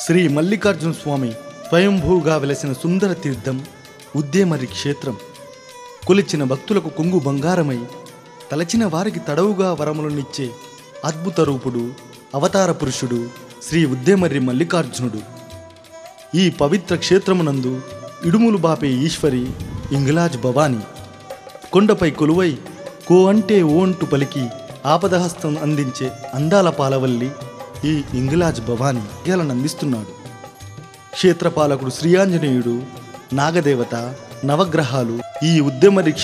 శ్రీ మల్లికార్జున స్వామి స్వయంభూగా వెలసిన సుందర తీర్థం ఉద్దేమర్రి క్షేత్రం. కొలిచిన భక్తులకు కొంగు బంగారమై తలచిన వారికి తడవుగా వరములనిచ్చే అద్భుత రూపుడు అవతార పురుషుడు శ్రీ ఉద్దేమర్రి మల్లికార్జునుడు. ఈ పవిత్ర క్షేత్రమునందు ఇడుములు బాపే ఈశ్వరి ఇంగిలాజ్ భవాని. కొండపై కొలువై కో అంటే ఓ అంటూ పలికి ఆపదహస్తం అందించే అందాల పాలవల్లి ఈ ఇంగిలాజ్ భవాని అందిస్తున్నాడు. క్షేత్రపాలకుడు శ్రీ ఆంజనేయుడు, నాగదేవత, నవగ్రహాలు ఈ ఉద్దేమర్రి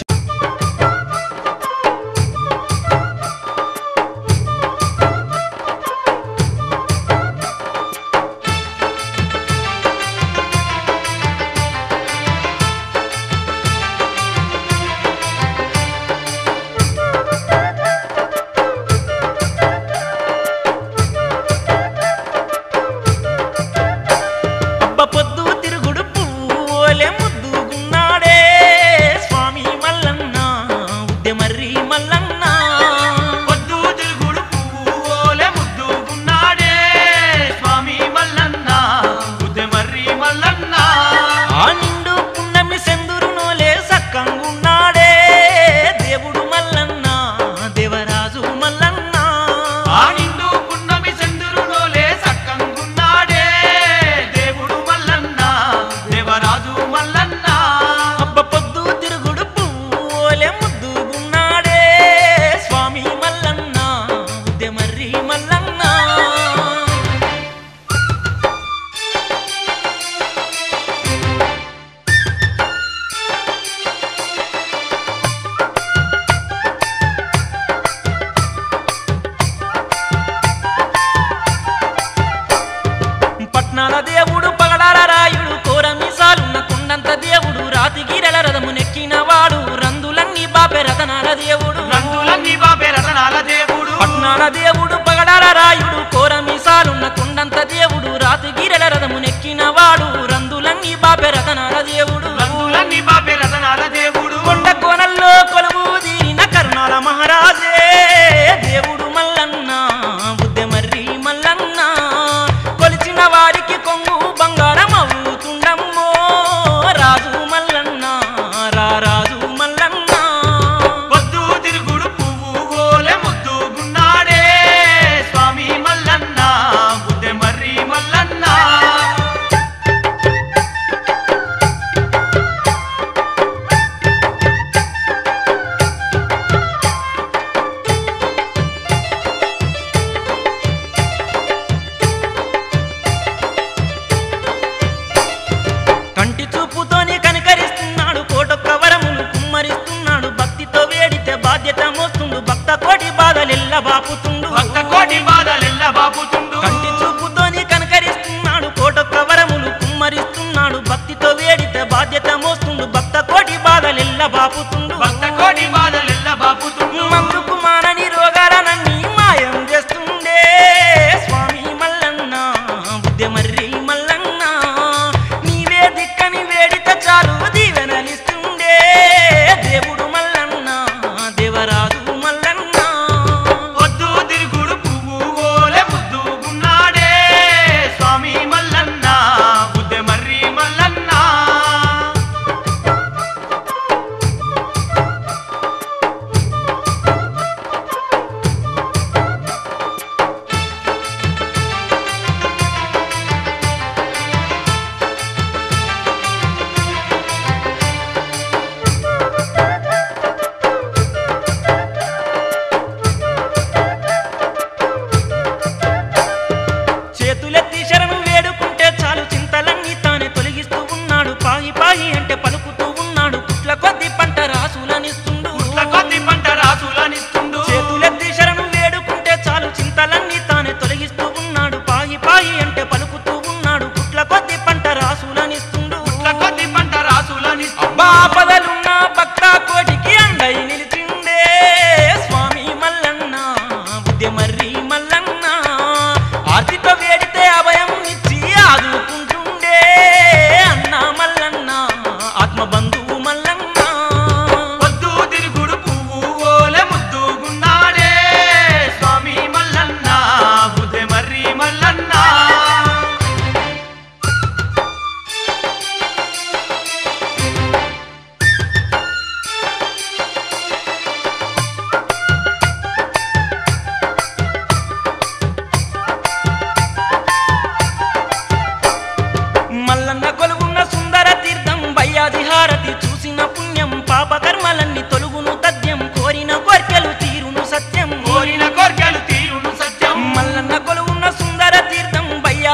పొద్దు తిరుగుడు పువ్వులే ముద్దుగున్నాడే స్వామి మల్ల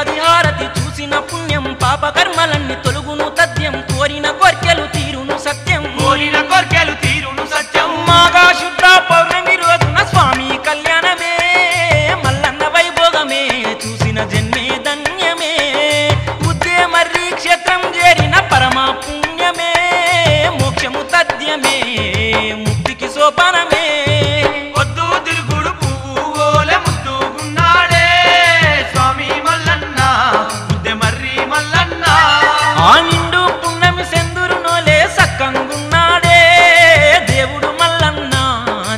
ఏడాది హారతి చూసిన పుణ్యం పాపకర్మలన్నీ తొలుగును తథ్యం కోరిన కోర్కెలు తీరును సత్యం మాఘ శుద్ధ పౌర్ణమి రోజున స్వామి కళ్యాణమే మల్లన్న వైభోగమే చూసిన జన్మే ధన్యమే ఉద్యమర్రి క్షేత్రం చేరిన పరమ పుణ్యమే మోక్షము తథ్యమే ముక్తికి సోపానమే పొద్దు తిరుగుడు పువ్వుల ముద్దుగున్నాడే స్వామి మల్లన్న ఉద్యమర్రి మల్లన్న ఆ నిండు పున్నమి సెందురు నోలే సక్కంగున్నాడే దేవుడు మల్లన్న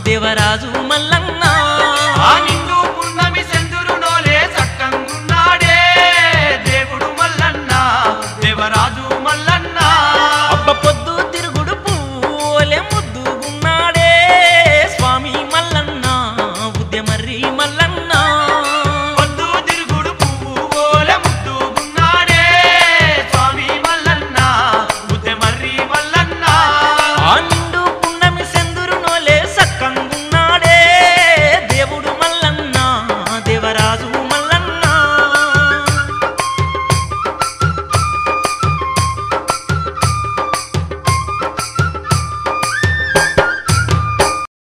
దేవరాజు మల్లన్న ఆ నిండు పున్నమి సెందురు నోలే సక్కంగున్నాడే దేవుడు మల్లన్న దేవరాజు మల్లన్న అబ్బ పొద్దు తిరుగుడు పువ్వులే ముద్దుగున్నాడే స్వామి మల్లన్న ఉద్యమర్రి మల్లన్న